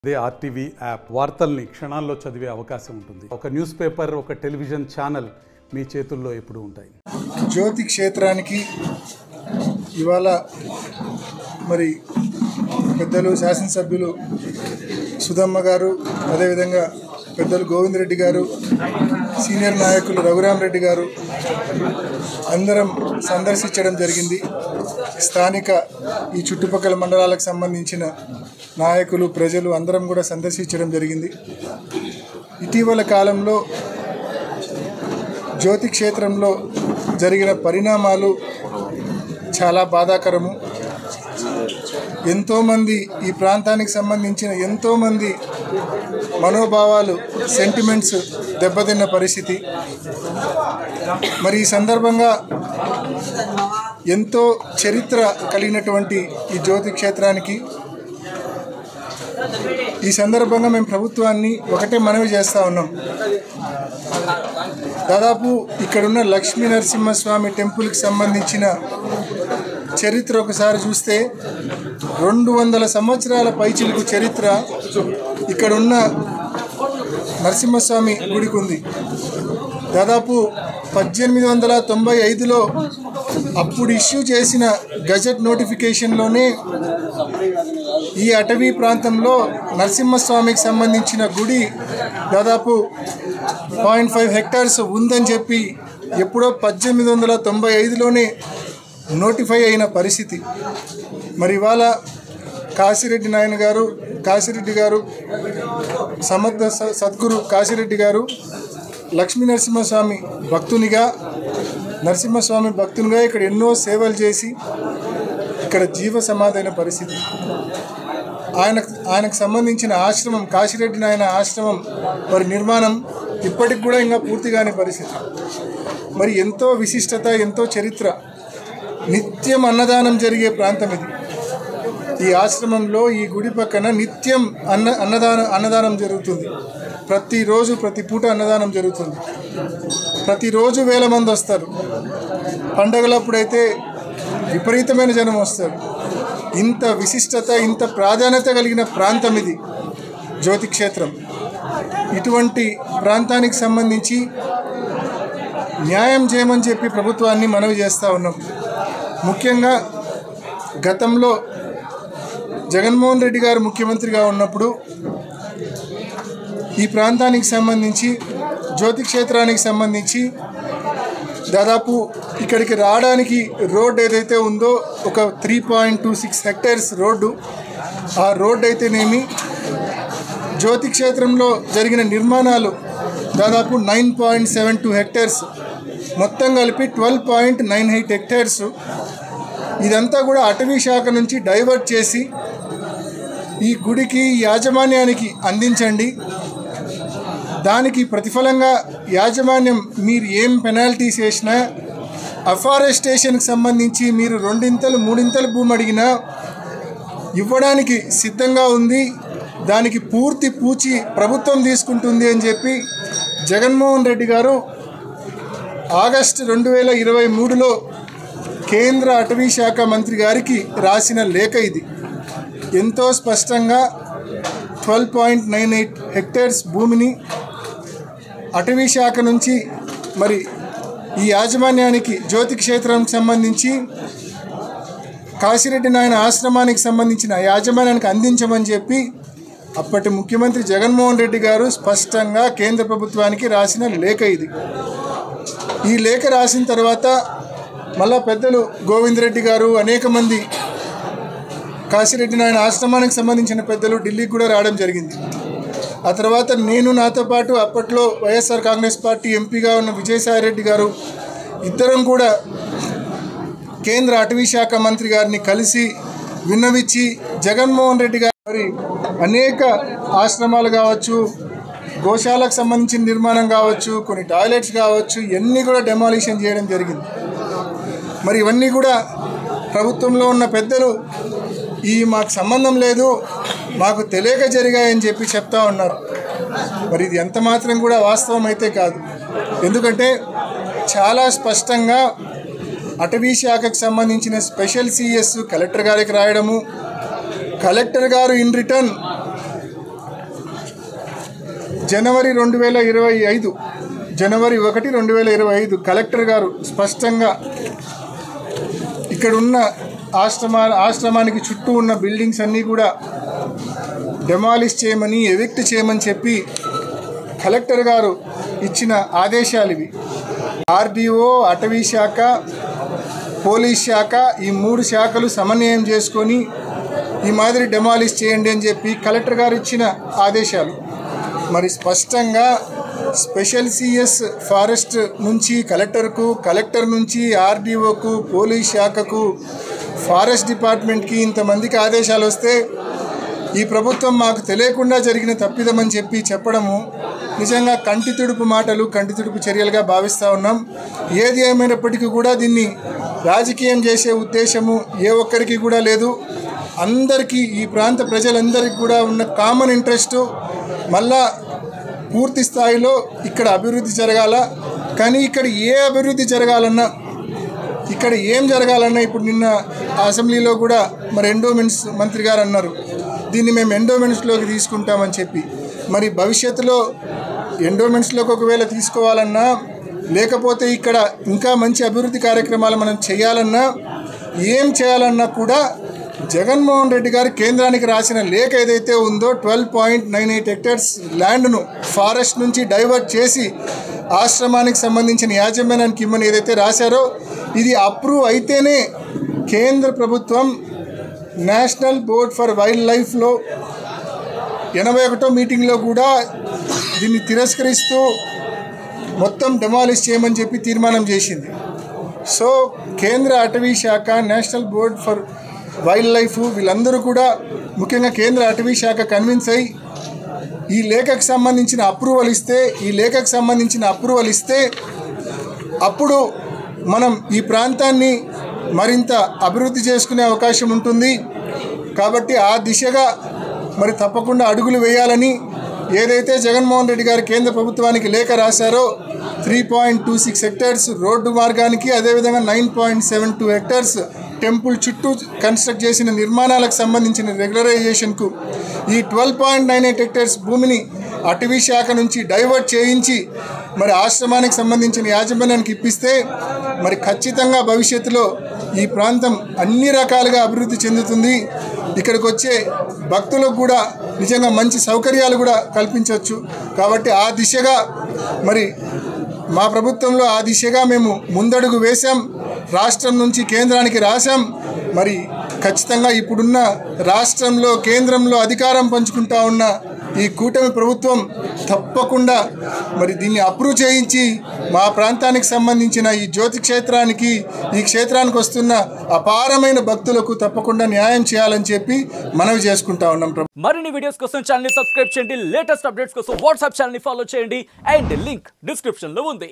అదే RTV app వార్తల్ని క్షణాల్లో చదివే అవకాశం ఉంటుంది. ఒక న్యూస్ పేపర్, ఒక టెలివిజన్ ఛానల్ మీ చేతుల్లో ఎప్పుడూ ఉంటాయి. జ్యోతి క్షేత్రానికి ఇవాళ మరి పెద్దలు శాసనసభ్యులు సుధమ్మ గారు, అదేవిధంగా పెద్దలు గోవింద్ రెడ్డి గారు, సీనియర్ నాయకులు రఘురామ్ రెడ్డి గారు అందరం సందర్శించడం జరిగింది. స్థానిక ఈ చుట్టుపక్కల మండలాలకు సంబంధించిన నాయకులు, ప్రజలు అందరం కూడా సందర్శించడం జరిగింది. ఇటీవల కాలంలో జ్యోతి క్షేత్రంలో జరిగిన పరిణామాలు చాలా బాధాకరము. ఎంతోమంది ఈ ప్రాంతానికి సంబంధించిన ఎంతోమంది మనోభావాలు, సెంటిమెంట్స్ దెబ్బతిన్న పరిస్థితి. మరి ఈ సందర్భంగా ఎంతో చరిత్ర కలిగినటువంటి ఈ జ్యోతి క్షేత్రానికి ఈ సందర్భంగా మేము ప్రభుత్వాన్ని ఒకటే మనవి చేస్తూ ఉన్నాం. దాదాపు ఇక్కడున్న లక్ష్మీ నరసింహస్వామి టెంపుల్కి సంబంధించిన చరిత్ర ఒకసారి చూస్తే 200 సంవత్సరాల పైచిలుకు చరిత్ర ఇక్కడున్న నరసింహస్వామి గుడికి ఉంది. దాదాపు 1895లో అప్పుడు ఇష్యూ చేసిన గజెట్ నోటిఫికేషన్లోనే ఈ అటవీ ప్రాంతంలో నరసింహస్వామికి సంబంధించిన గుడి దాదాపు 0.5 హెక్టార్స్ ఉందని చెప్పి ఎప్పుడో 1895లోనే నోటిఫై అయిన పరిస్థితి. మరి ఇవాళ కాశిరెడ్డి గారు సమర్థ సద్గురు కాశిరెడ్డి గారు లక్ష్మీ నరసింహస్వామి భక్తునిగా ఇక్కడ ఎన్నో సేవలు చేసి ఇక్కడ జీవ సమాధైన పరిస్థితి. ఆయనకు సంబంధించిన ఆశ్రమం, కాశిరెడ్డి నాయన ఆశ్రమం మరి నిర్మాణం ఇప్పటికి కూడా ఇంకా పూర్తిగానే పరిస్థితి. మరి ఎంతో విశిష్టత, ఎంతో చరిత్ర, నిత్యం అన్నదానం జరిగే ప్రాంతం ఇది. ఈ ఆశ్రమంలో, ఈ గుడి పక్కన నిత్యం అన్నదానం జరుగుతుంది. ప్రతిరోజు, ప్రతి పూట అన్నదానం జరుగుతుంది. ప్రతిరోజు వేల మంది వస్తారు. పండగలప్పుడైతే విపరీతమైన జనం వస్తారు. ఇంత విశిష్టత, ఇంత ప్రాధాన్యత కలిగిన ప్రాంతం ఇది జ్యోతి క్షేత్రం. ఇటువంటి ప్రాంతానికి సంబంధించి న్యాయం చేయమని చెప్పి ప్రభుత్వాన్ని మనవి చేస్తూ ఉన్నాం. ముఖ్యంగా గతంలో జగన్మోహన్ రెడ్డి గారు ముఖ్యమంత్రిగా ఉన్నప్పుడు ఈ ప్రాంతానికి సంబంధించి, జ్యోతి క్షేత్రానికి సంబంధించి దాదాపు ఇక్కడికి రావడానికి రోడ్ ఏదైతే ఉందో ఒక 3.26 హెక్టార్స్ రోడ్డు, ఆ రోడ్డు అయితేనేమి, జ్యోతి క్షేత్రంలో జరిగిన నిర్మాణాలు దాదాపు 9.72 హెక్టార్స్, మొత్తం కలిపి 12.98 హెక్టార్స్. ఇదంతా కూడా అటవీ శాఖ నుంచి డైవర్ట్ చేసి ఈ గుడికి, యాజమాన్యానికి అందించండి. దానికి ప్రతిఫలంగా యాజమాన్యం మీరు ఏం పెనాల్టీస్ వేసినా, అఫారెస్టేషన్కి సంబంధించి మీరు 2 3 భూమి అడిగినా ఇవ్వడానికి సిద్ధంగా ఉంది. దానికి పూర్తి పూచి ప్రభుత్వం తీసుకుంటుంది అని చెప్పి జగన్మోహన్ రెడ్డి గారు ఆగస్టు 2023లో కేంద్ర అటవీ శాఖ మంత్రి గారికి రాసిన లేఖ ఇది. ఎంతో స్పష్టంగా 12.98 హెక్టార్స్ భూమిని అటవీ శాఖ నుంచి మరి ఈ యాజమాన్యానికి, జ్యోతి క్షేత్రానికి సంబంధించి కాశిరెడ్డి నాయన ఆశ్రమానికి సంబంధించిన యాజమాన్యానికి అందించమని చెప్పి అప్పటి ముఖ్యమంత్రి జగన్మోహన్ రెడ్డి గారు స్పష్టంగా కేంద్ర ప్రభుత్వానికి రాసిన లేఖ ఇది. ఈ లేఖ రాసిన తర్వాత మళ్ళా పెద్దలు గోవింద్ రెడ్డి గారు, అనేక మంది కాశిరెడ్డి నాయన ఆశ్రమానికి సంబంధించిన పెద్దలు ఢిల్లీకి కూడా రావడం జరిగింది. ఆ తర్వాత నాతో పాటు అప్పట్లో వైఎస్ఆర్ కాంగ్రెస్ పార్టీ ఎంపీగా ఉన్న విజయసాయిరెడ్డి గారు ఇద్దరం కూడా కేంద్ర అటవీ శాఖ మంత్రి గారిని కలిసి విన్నవించి జగన్మోహన్ రెడ్డి గారు మరి అనేక ఆశ్రమాలు కావచ్చు, గోశాలకు సంబంధించిన నిర్మాణం కావచ్చు, కొన్ని టాయిలెట్స్ కావచ్చు, ఇవన్నీ కూడా డెమాలిషన్ చేయడం జరిగింది. మరి ఇవన్నీ కూడా ప్రభుత్వంలో ఉన్న పెద్దలు మాకు సంబంధం లేదు, మాకు తెలియక జరిగాయని చెప్పి చెప్తా ఉన్నారు. మరి ఇది ఎంత మాత్రం కూడా వాస్తవం అయితే కాదు. ఎందుకంటే చాలా స్పష్టంగా అటవీ శాఖకు సంబంధించిన స్పెషల్ సిఎస్ కలెక్టర్ గారికి రాయడము, కలెక్టర్ గారు in return January 2025 January 1, 2025 collector గారు స్పష్టంగా ఇక్కడున్న ఆశ్రమానికి చుట్టూ ఉన్న బిల్డింగ్స్ అన్నీ కూడా డెమాలిష్ చేయమని, ఎవిక్ట్ చేయమని చెప్పి కలెక్టర్ గారు ఇచ్చిన ఆదేశాలు ఇవి. ఆర్డీఓ, అటవీ శాఖ, పోలీస్ శాఖ ఈ 3 శాఖలు సమన్వయం చేసుకొని ఈ మాదిరి డెమాలిష్ చేయండి అని చెప్పి కలెక్టర్ గారు ఇచ్చిన ఆదేశాలు. మరి స్పష్టంగా స్పెషల్ సిఎస్ ఫారెస్ట్ నుంచి కలెక్టర్కు, కలెక్టర్ నుంచి ఆర్డీఓకు, పోలీస్ శాఖకు, ఫారెస్ట్ డిపార్ట్మెంట్కి ఇంతమందికి ఆదేశాలు వస్తే ఈ ప్రభుత్వం మాకు తెలియకుండా జరిగిన తప్పిదమని చెప్పడము నిజంగా కంటి తుడుపు మాటలు, కంటి తుడుపు చర్యలుగా భావిస్తూ ఉన్నాం. ఏది ఏమైనప్పటికీ కూడా దీన్ని రాజకీయం చేసే ఉద్దేశము ఏ ఒక్కరికి కూడా లేదు. అందరికీ, ఈ ప్రాంత ప్రజలందరికీ కూడా ఉన్న కామన్ ఇంట్రెస్ట్ మళ్ళా పూర్తి స్థాయిలో ఇక్కడ అభివృద్ధి జరగాల. కానీ ఇక్కడ ఏ అభివృద్ధి జరగాలన్నా, ఇక్కడ ఏం జరగాలన్నా, ఇప్పుడు నిన్న అసెంబ్లీలో కూడా మరి ఎండోమెంట్స్ మంత్రి గారు అన్నారు దీన్ని మేము ఎండోమెంట్స్లోకి తీసుకుంటామని చెప్పి. మరి భవిష్యత్తులో ఎండోమెంట్స్లోకి ఒకవేళ తీసుకోవాలన్నా, లేకపోతే ఇక్కడ ఇంకా మంచి అభివృద్ధి కార్యక్రమాలు మనం చేయాలన్నా, ఏం చేయాలన్నా కూడా జగన్మోహన్ రెడ్డి గారు కేంద్రానికి రాసిన లేఖ ఏదైతే ఉందో 12.98 హెక్టర్స్ ల్యాండ్ను ఫారెస్ట్ నుంచి డైవర్ట్ చేసి ఆశ్రమానికి సంబంధించిన యాజమాన్యానికి ఇమ్మని ఏదైతే రాశారో ఇది అప్రూవ్ అయితేనే కేంద్ర ప్రభుత్వం నేషనల్ బోర్డ్ ఫర్ వైల్డ్ లైఫ్లో 81వ మీటింగ్లో కూడా దీన్ని తిరస్కరిస్తూ మొత్తం డెమాలిష్ చేయమని చెప్పి తీర్మానం చేసింది. సో కేంద్ర అటవీ శాఖ, national board for wild life వీళ్ళందరూ కూడా, ముఖ్యంగా కేంద్ర అటవీ శాఖ కన్విన్స్ అయ్యి ఈ లేఖకు సంబంధించిన అప్రూవల్ ఇస్తే అప్పుడు మనం ఈ ప్రాంతాన్ని మరింత అభివృద్ధి చేసుకునే అవకాశం ఉంటుంది. కాబట్టి ఆ దిశగా మరి తప్పకుండా అడుగులు వేయాలని ఏదైతే జగన్మోహన్ రెడ్డి గారు కేంద్ర ప్రభుత్వానికి లేఖ రాశారో 3.26 హెక్టర్స్ రోడ్డు మార్గానికి, అదేవిధంగా 9.72 హెక్టర్స్ టెంపుల్ చుట్టూ కన్స్ట్రక్ట్ చేసిన నిర్మాణాలకు సంబంధించిన రెగ్యులరైజేషన్కు ఈ 12.98 హెక్టర్స్ భూమిని అటవీ శాఖ నుంచి డైవర్ట్ చేయించి మరి ఆశ్రమానికి సంబంధించిన యాజమాన్యానికి ఇప్పిస్తే మరి ఖచ్చితంగా భవిష్యత్తులో ఈ ప్రాంతం అన్ని రకాలుగా అభివృద్ధి చెందుతుంది. ఇక్కడికి వచ్చే భక్తులకు కూడా నిజంగా మంచి సౌకర్యాలు కూడా కల్పించవచ్చు. కాబట్టి ఆ దిశగా మరి మా ప్రభుత్వంలో ఆ దిశగా మేము ముందడుగు వేశాం. రాష్ట్రం నుంచి కేంద్రానికి రాశాం. మరి ఖచ్చితంగా ఇప్పుడున్న రాష్ట్రంలో, కేంద్రంలో అధికారం పంచుకుంటా ఉన్న ఈ కూటమి ప్రభుత్వం తప్పకుండా మరి దీన్ని అప్రూవ్ చేయించి మా ప్రాంతానికి సంబంధించిన ఈ జ్యోతి క్షేత్రానికి, ఈ క్షేత్రానికి వస్తున్న అపారమైన భక్తులకు తప్పకుండా న్యాయం చేయాలని చెప్పి మనవి చేసుకుంటా ఉన్నాం. మరిన్ని వీడియోస్ కోసం ఛానల్ ని సబ్స్క్రైబ్ చేయండి, లేటెస్ట్ అప్డేట్స్ కోసం వాట్సాప్ ఛానల్ ని ఫాలో చేయండి అండ్ లింక్ డిస్క్రిప్షన్ లో ఉంది.